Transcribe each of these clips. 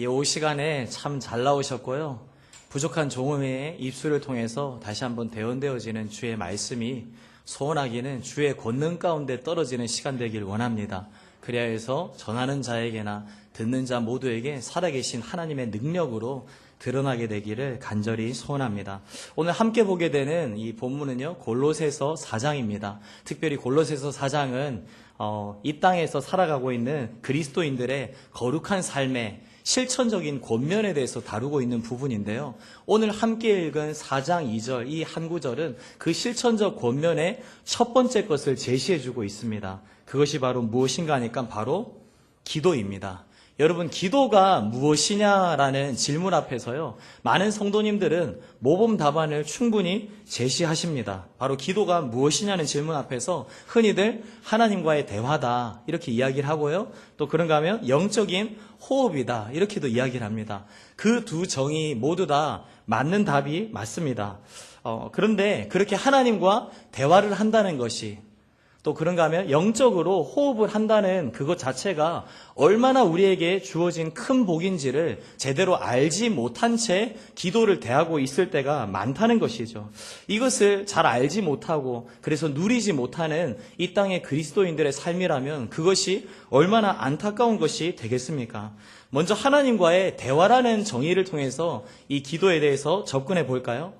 오후 시간에 참 잘 나오셨고요. 부족한 종음의 입술을 통해서 다시 한번 대언되어지는 주의 말씀이 소원하기는 주의 권능 가운데 떨어지는 시간 되길 원합니다. 그래야 해서 전하는 자에게나 듣는 자 모두에게 살아계신 하나님의 능력으로 드러나게 되기를 간절히 소원합니다. 오늘 함께 보게 되는 이 본문은요, 골로새서 4장입니다. 특별히 골로새서 4장은 이 땅에서 살아가고 있는 그리스도인들의 거룩한 삶의 실천적인 권면에 대해서 다루고 있는 부분인데요. 오늘 함께 읽은 4장 2절 이 한 구절은 그 실천적 권면의 첫 번째 것을 제시해주고 있습니다. 그것이 바로 무엇인가 하니까 바로 기도입니다. 여러분, 기도가 무엇이냐라는 질문 앞에서요, 많은 성도님들은 모범 답안을 충분히 제시하십니다. 바로 기도가 무엇이냐는 질문 앞에서 흔히들 하나님과의 대화다 이렇게 이야기를 하고요, 또 그런가 하면 영적인 호흡이다 이렇게도 이야기를 합니다. 그 두 정의 모두 다 맞는 답이 맞습니다. 그런데 그렇게 하나님과 대화를 한다는 것이, 또 그런가 하면 영적으로 호흡을 한다는 그것 자체가 얼마나 우리에게 주어진 큰 복인지를 제대로 알지 못한 채 기도를 대하고 있을 때가 많다는 것이죠. 이것을 잘 알지 못하고 그래서 누리지 못하는 이 땅의 그리스도인들의 삶이라면 그것이 얼마나 안타까운 것이 되겠습니까? 먼저 하나님과의 대화라는 정의를 통해서 이 기도에 대해서 접근해 볼까요?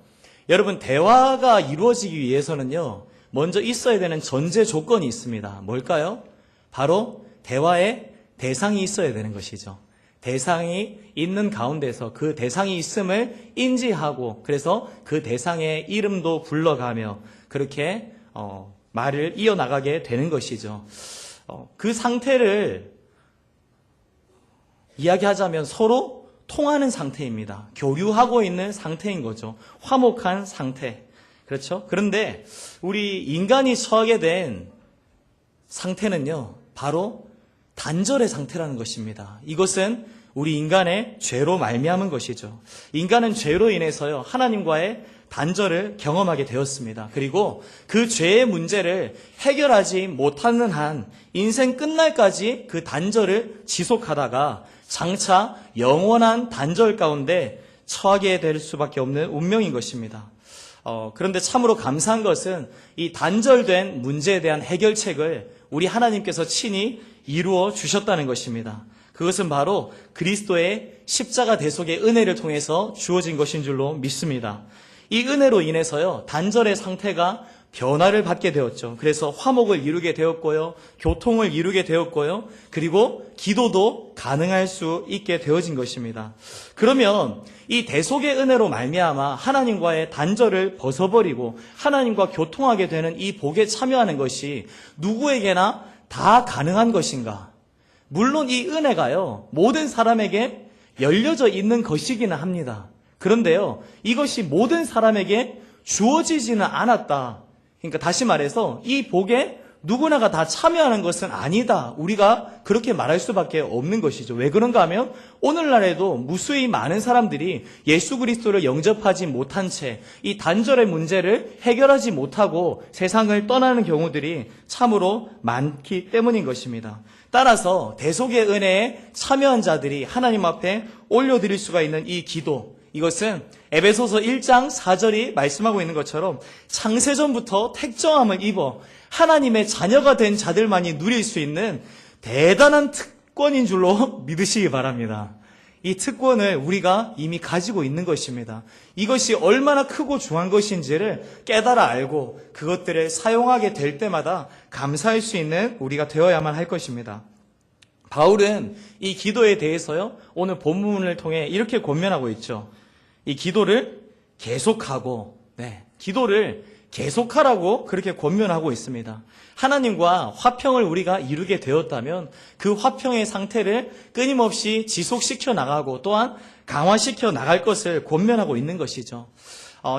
여러분, 대화가 이루어지기 위해서는요, 먼저 있어야 되는 전제 조건이 있습니다. 뭘까요? 바로 대화의 대상이 있어야 되는 것이죠. 대상이 있는 가운데서 그 대상이 있음을 인지하고 그래서 그 대상의 이름도 불러가며 그렇게 말을 이어나가게 되는 것이죠. 그 상태를 이야기하자면 서로 통하는 상태입니다. 교류하고 있는 상태인 거죠. 화목한 상태. 그렇죠? 그런데 우리 인간이 처하게 된 상태는요, 바로 단절의 상태라는 것입니다. 이것은 우리 인간의 죄로 말미암은 것이죠. 인간은 죄로 인해서요, 하나님과의 단절을 경험하게 되었습니다. 그리고 그 죄의 문제를 해결하지 못하는 한 인생 끝날까지 그 단절을 지속하다가 장차 영원한 단절 가운데 처하게 될 수밖에 없는 운명인 것입니다. 그런데 참으로 감사한 것은 이 단절된 문제에 대한 해결책을 우리 하나님께서 친히 이루어 주셨다는 것입니다. 그것은 바로 그리스도의 십자가 대속의 은혜를 통해서 주어진 것인 줄로 믿습니다. 이 은혜로 인해서요, 단절의 상태가 변화를 받게 되었죠. 그래서 화목을 이루게 되었고요, 교통을 이루게 되었고요, 그리고 기도도 가능할 수 있게 되어진 것입니다. 그러면 이 대속의 은혜로 말미암아 하나님과의 단절을 벗어버리고 하나님과 교통하게 되는 이 복에 참여하는 것이 누구에게나 다 가능한 것인가? 물론 이 은혜가요, 모든 사람에게 열려져 있는 것이기는 합니다. 그런데요, 이것이 모든 사람에게 주어지지는 않았다. 그러니까 다시 말해서 이 복에 누구나가 다 참여하는 것은 아니다. 우리가 그렇게 말할 수밖에 없는 것이죠. 왜 그런가 하면 오늘날에도 무수히 많은 사람들이 예수 그리스도를 영접하지 못한 채 이 단절의 문제를 해결하지 못하고 세상을 떠나는 경우들이 참으로 많기 때문인 것입니다. 따라서 대속의 은혜에 참여한 자들이 하나님 앞에 올려드릴 수가 있는 이 기도, 이것은 에베소서 1장 4절이 말씀하고 있는 것처럼 창세전부터 택정함을 입어 하나님의 자녀가 된 자들만이 누릴 수 있는 대단한 특권인 줄로 믿으시기 바랍니다. 이 특권을 우리가 이미 가지고 있는 것입니다. 이것이 얼마나 크고 중요한 것인지를 깨달아 알고 그것들을 사용하게 될 때마다 감사할 수 있는 우리가 되어야만 할 것입니다. 바울은 이 기도에 대해서요, 오늘 본문을 통해 이렇게 권면하고 있죠. 이 기도를 계속하고, 기도를 계속하라고 그렇게 권면하고 있습니다. 하나님과 화평을 우리가 이루게 되었다면 그 화평의 상태를 끊임없이 지속시켜 나가고 또한 강화시켜 나갈 것을 권면하고 있는 것이죠.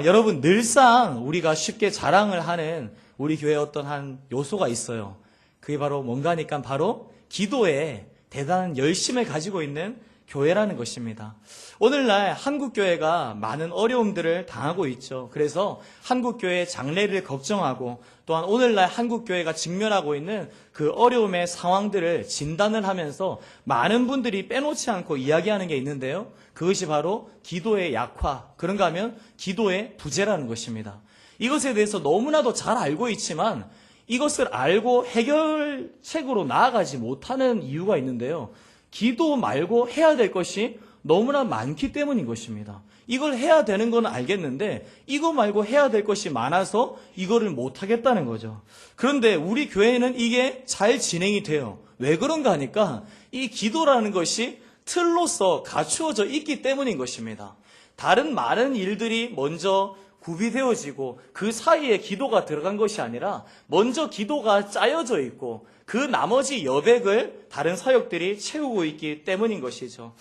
여러분, 늘상 우리가 쉽게 자랑을 하는 우리 교회의 어떤 한 요소가 있어요. 그게 바로 뭔가 하니까 바로 기도에 대단한 열심을 가지고 있는 교회라는 것입니다. 오늘날 한국교회가 많은 어려움들을 당하고 있죠. 그래서 한국교회의 장래를 걱정하고 또한 오늘날 한국교회가 직면하고 있는 그 어려움의 상황들을 진단을 하면서 많은 분들이 빼놓지 않고 이야기하는 게 있는데요. 그것이 바로 기도의 약화, 그런가 하면 기도의 부재라는 것입니다. 이것에 대해서 너무나도 잘 알고 있지만 이것을 알고 해결책으로 나아가지 못하는 이유가 있는데요. 기도 말고 해야 될 것이 너무나 많기 때문인 것입니다. 이걸 해야 되는 건 알겠는데 이거 말고 해야 될 것이 많아서 이거를 못하겠다는 거죠. 그런데 우리 교회는 이게 잘 진행이 돼요. 왜 그런가 하니까 이 기도라는 것이 틀로서 갖추어져 있기 때문인 것입니다. 다른 많은 일들이 먼저 구비되어지고 그 사이에 기도가 들어간 것이 아니라 먼저 기도가 짜여져 있고 그 나머지 여백을 다른 사역들이 채우고 있기 때문인 것이죠.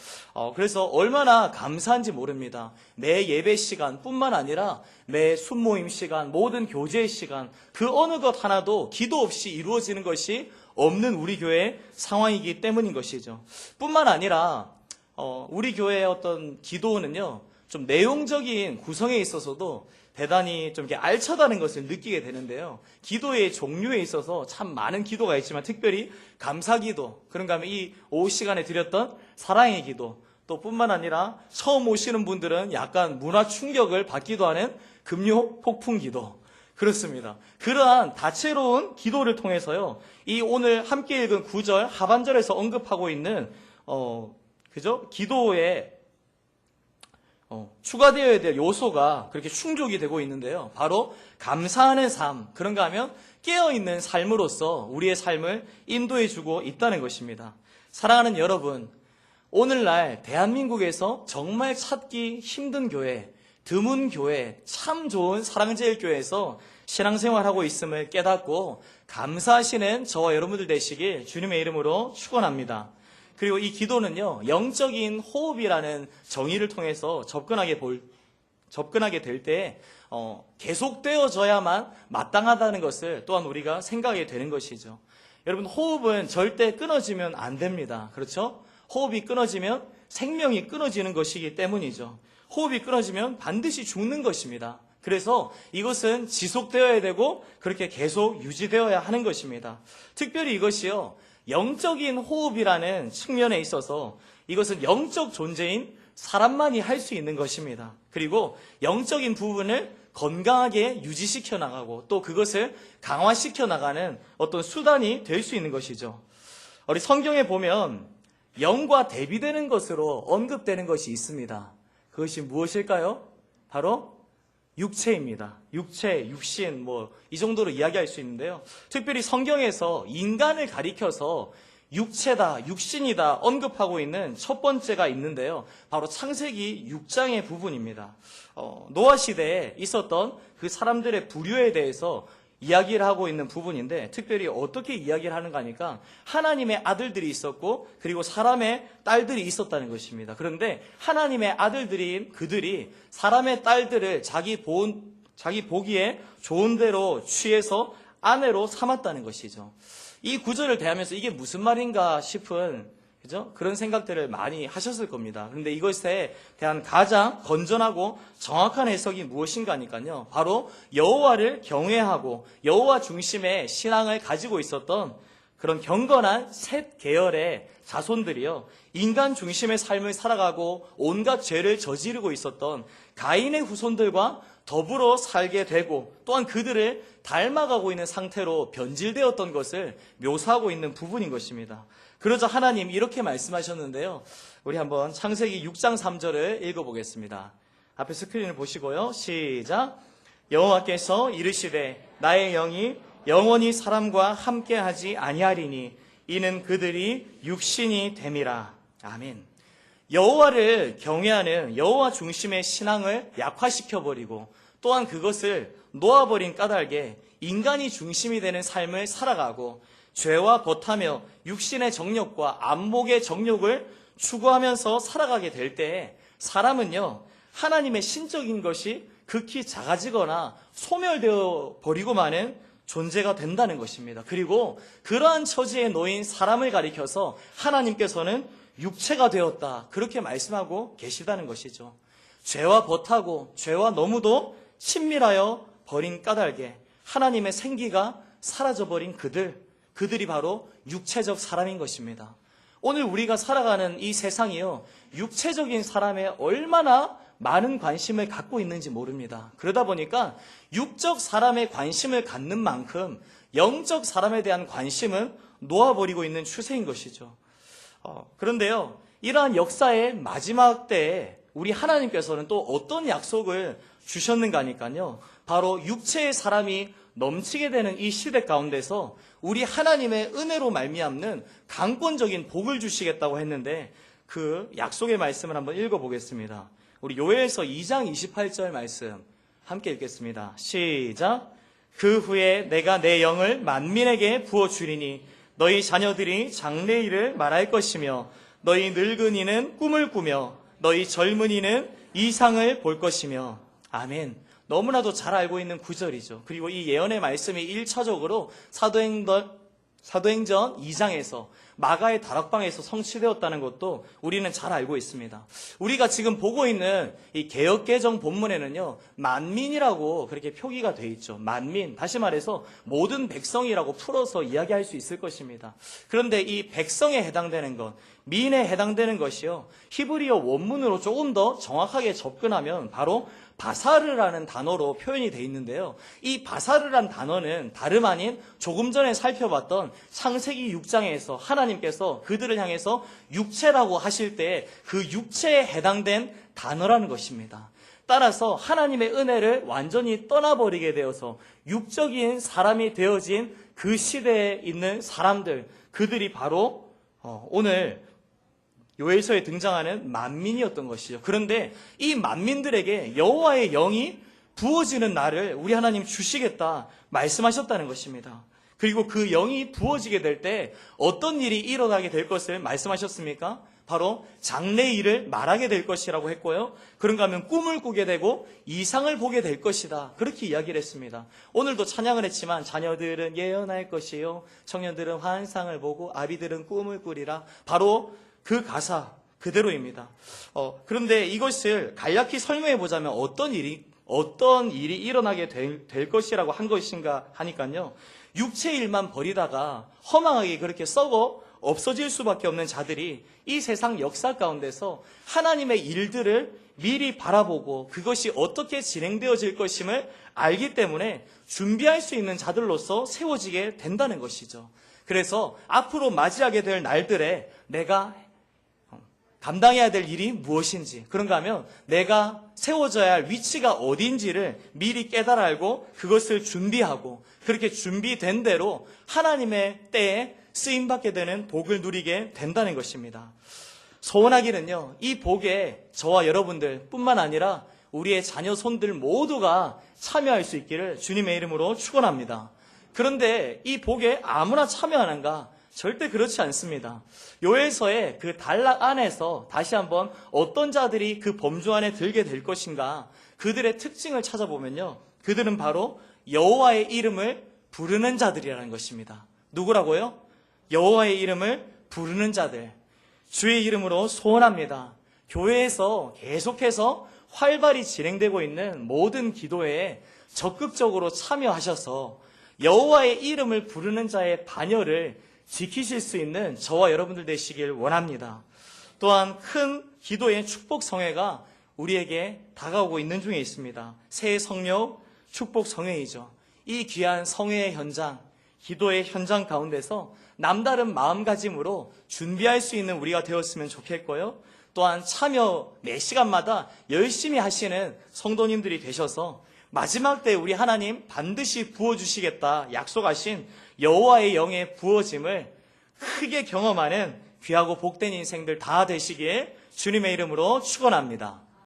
그래서 얼마나 감사한지 모릅니다. 매 예배 시간뿐만 아니라 매 순모임 시간, 모든 교제의 시간, 그 어느 것 하나도 기도 없이 이루어지는 것이 없는 우리 교회의 상황이기 때문인 것이죠. 뿐만 아니라 우리 교회의 어떤 기도는요, 좀 내용적인 구성에 있어서도 대단히 좀 이렇게 알차다는 것을 느끼게 되는데요. 기도의 종류에 있어서 참 많은 기도가 있지만 특별히 감사기도, 그런가 하면 이 오후 시간에 드렸던 사랑의 기도, 또 뿐만 아니라 처음 오시는 분들은 약간 문화 충격을 받기도 하는 금요 폭풍 기도. 그렇습니다. 그러한 다채로운 기도를 통해서요, 이 오늘 함께 읽은 9절 하반절에서 언급하고 있는 기도의 추가되어야 될 요소가 그렇게 충족이 되고 있는데요. 바로 감사하는 삶, 그런가 하면 깨어있는 삶으로서 우리의 삶을 인도해주고 있다는 것입니다. 사랑하는 여러분, 오늘날 대한민국에서 정말 찾기 힘든 교회, 드문 교회, 참 좋은 사랑제일교회에서 신앙생활하고 있음을 깨닫고 감사하시는 저와 여러분들 되시길 주님의 이름으로 축원합니다. 그리고 이 기도는요, 영적인 호흡이라는 정의를 통해서 접근하게 될 때 계속되어져야만 마땅하다는 것을 또한 우리가 생각하게 되는 것이죠. 여러분, 호흡은 절대 끊어지면 안 됩니다. 그렇죠? 호흡이 끊어지면 생명이 끊어지는 것이기 때문이죠. 호흡이 끊어지면 반드시 죽는 것입니다. 그래서 이것은 지속되어야 되고 그렇게 계속 유지되어야 하는 것입니다. 특별히 이것이요, 영적인 호흡이라는 측면에 있어서 이것은 영적 존재인 사람만이 할 수 있는 것입니다. 그리고 영적인 부분을 건강하게 유지시켜 나가고 또 그것을 강화시켜 나가는 어떤 수단이 될 수 있는 것이죠. 우리 성경에 보면 영과 대비되는 것으로 언급되는 것이 있습니다. 그것이 무엇일까요? 바로 육체입니다. 육체, 육신, 이 정도로 이야기할 수 있는데요. 특별히 성경에서 인간을 가리켜서 육체다, 육신이다 언급하고 있는 첫 번째가 있는데요. 바로 창세기 6장의 부분입니다. 노아 시대에 있었던 그 사람들의 부류에 대해서 이야기를 하고 있는 부분인데, 특별히 어떻게 이야기를 하는가 하니까 하나님의 아들들이 있었고 그리고 사람의 딸들이 있었다는 것입니다. 그런데 하나님의 아들들인 그들이 사람의 딸들을 자기 보기에 좋은 대로 취해서 아내로 삼았다는 것이죠. 이 구절을 대하면서 이게 무슨 말인가 싶은 그런 생각들을 많이 하셨을 겁니다. 그런데 이것에 대한 가장 건전하고 정확한 해석이 무엇인가 하니까요, 바로 여호와를 경외하고 여호와 중심의 신앙을 가지고 있었던 그런 경건한 셋 계열의 자손들이요, 인간 중심의 삶을 살아가고 온갖 죄를 저지르고 있었던 가인의 후손들과 더불어 살게 되고 또한 그들을 닮아가고 있는 상태로 변질되었던 것을 묘사하고 있는 부분인 것입니다. 그러자 하나님 이렇게 말씀하셨는데요. 우리 한번 창세기 6장 3절을 읽어보겠습니다. 앞에 스크린을 보시고요. 시작. 여호와께서 이르시되 나의 영이 영원히 사람과 함께하지 아니하리니 이는 그들이 육신이 됨이라. 아멘. 여호와를 경외하는 여호와 중심의 신앙을 약화시켜버리고 또한 그것을 놓아버린 까닭에 인간이 중심이 되는 삶을 살아가고 죄와 벗하며 육신의 정욕과 안목의 정욕을 추구하면서 살아가게 될 때에 사람은요, 하나님의 신적인 것이 극히 작아지거나 소멸되어 버리고 마는 존재가 된다는 것입니다. 그리고 그러한 처지에 놓인 사람을 가리켜서 하나님께서는 육체가 되었다. 그렇게 말씀하고 계시다는 것이죠. 죄와 벗하고 죄와 너무도 친밀하여 버린 까닭에 하나님의 생기가 사라져버린 그들이 바로 육체적 사람인 것입니다. 오늘 우리가 살아가는 이 세상이요, 육체적인 사람에 얼마나 많은 관심을 갖고 있는지 모릅니다. 그러다 보니까 육적 사람에 관심을 갖는 만큼 영적 사람에 대한 관심은 놓아버리고 있는 추세인 것이죠. 그런데요, 이러한 역사의 마지막 때에 우리 하나님께서는 또 어떤 약속을 주셨는가 하니까요, 바로 육체의 사람이 넘치게 되는 이 시대 가운데서 우리 하나님의 은혜로 말미암는 강권적인 복을 주시겠다고 했는데, 그 약속의 말씀을 한번 읽어보겠습니다. 우리 요엘서 2장 28절 말씀 함께 읽겠습니다. 시작. 그 후에 내가 내 영을 만민에게 부어주리니 너희 자녀들이 장래일을 말할 것이며 너희 늙은이는 꿈을 꾸며 너희 젊은이는 이상을 볼 것이며. 아멘. 너무나도 잘 알고 있는 구절이죠. 그리고 이 예언의 말씀이 1차적으로 사도행전 2장에서 마가의 다락방에서 성취되었다는 것도 우리는 잘 알고 있습니다. 우리가 지금 보고 있는 이 개역개정 본문에는요, 만민이라고 그렇게 표기가 되어 있죠. 만민, 다시 말해서 모든 백성이라고 풀어서 이야기할 수 있을 것입니다. 그런데 이 백성에 해당되는 것, 민에 해당되는 것이요, 히브리어 원문으로 조금 더 정확하게 접근하면 바로 바사르라는 단어로 표현이 되어 있는데요. 이 바사르란 단어는 다름 아닌 조금 전에 살펴봤던 창세기 6장에서 하나님께서 그들을 향해서 육체라고 하실 때 그 육체에 해당된 단어라는 것입니다. 따라서 하나님의 은혜를 완전히 떠나버리게 되어서 육적인 사람이 되어진 그 시대에 있는 사람들, 그들이 바로 오늘 요엘서에 등장하는 만민이었던 것이죠. 그런데 이 만민들에게 여호와의 영이 부어지는 날을 우리 하나님 주시겠다 말씀하셨다는 것입니다. 그리고 그 영이 부어지게 될 때 어떤 일이 일어나게 될 것을 말씀하셨습니까? 바로 장래일을 말하게 될 것이라고 했고요. 그런가 하면 꿈을 꾸게 되고 이상을 보게 될 것이다. 그렇게 이야기를 했습니다. 오늘도 찬양을 했지만 자녀들은 예언할 것이요, 청년들은 환상을 보고 아비들은 꿈을 꾸리라. 바로 그 가사 그대로입니다. 그런데 이것을 간략히 설명해 보자면 어떤 일이 일어나게 될 것이라고 한 것인가 하니까요, 육체 일만 버리다가 허망하게 그렇게 썩어 없어질 수밖에 없는 자들이 이 세상 역사 가운데서 하나님의 일들을 미리 바라보고 그것이 어떻게 진행되어질 것임을 알기 때문에 준비할 수 있는 자들로서 세워지게 된다는 것이죠. 그래서 앞으로 맞이하게 될 날들에 내가 감당해야 될 일이 무엇인지, 그런가 하면 내가 세워져야 할 위치가 어딘지를 미리 깨달아 알고 그것을 준비하고 그렇게 준비된 대로 하나님의 때에 쓰임받게 되는 복을 누리게 된다는 것입니다. 소원하기는요, 이 복에 저와 여러분들 뿐만 아니라 우리의 자녀 손들 모두가 참여할 수 있기를 주님의 이름으로 축원합니다. 그런데 이 복에 아무나 참여하는가? 절대 그렇지 않습니다. 요엘서의 그 단락 안에서 다시 한번 어떤 자들이 그 범주 안에 들게 될 것인가, 그들의 특징을 찾아보면요, 그들은 바로 여호와의 이름을 부르는 자들이라는 것입니다. 누구라고요? 여호와의 이름을 부르는 자들. 주의 이름으로 소원합니다. 교회에서 계속해서 활발히 진행되고 있는 모든 기도회에 적극적으로 참여하셔서 여호와의 이름을 부르는 자의 반열을 지키실 수 있는 저와 여러분들 되시길 원합니다. 또한 큰 기도의 축복 성회가 우리에게 다가오고 있는 중에 있습니다. 새 성령 축복 성회이죠. 이 귀한 성회의 현장, 기도의 현장 가운데서 남다른 마음가짐으로 준비할 수 있는 우리가 되었으면 좋겠고요. 또한 참여 매 시간마다 열심히 하시는 성도님들이 되셔서 마지막 때 우리 하나님 반드시 부어주시겠다 약속하신 여호와의 영의 부어짐을 크게 경험하는 귀하고 복된 인생들 다 되시기에 주님의 이름으로 축원합니다.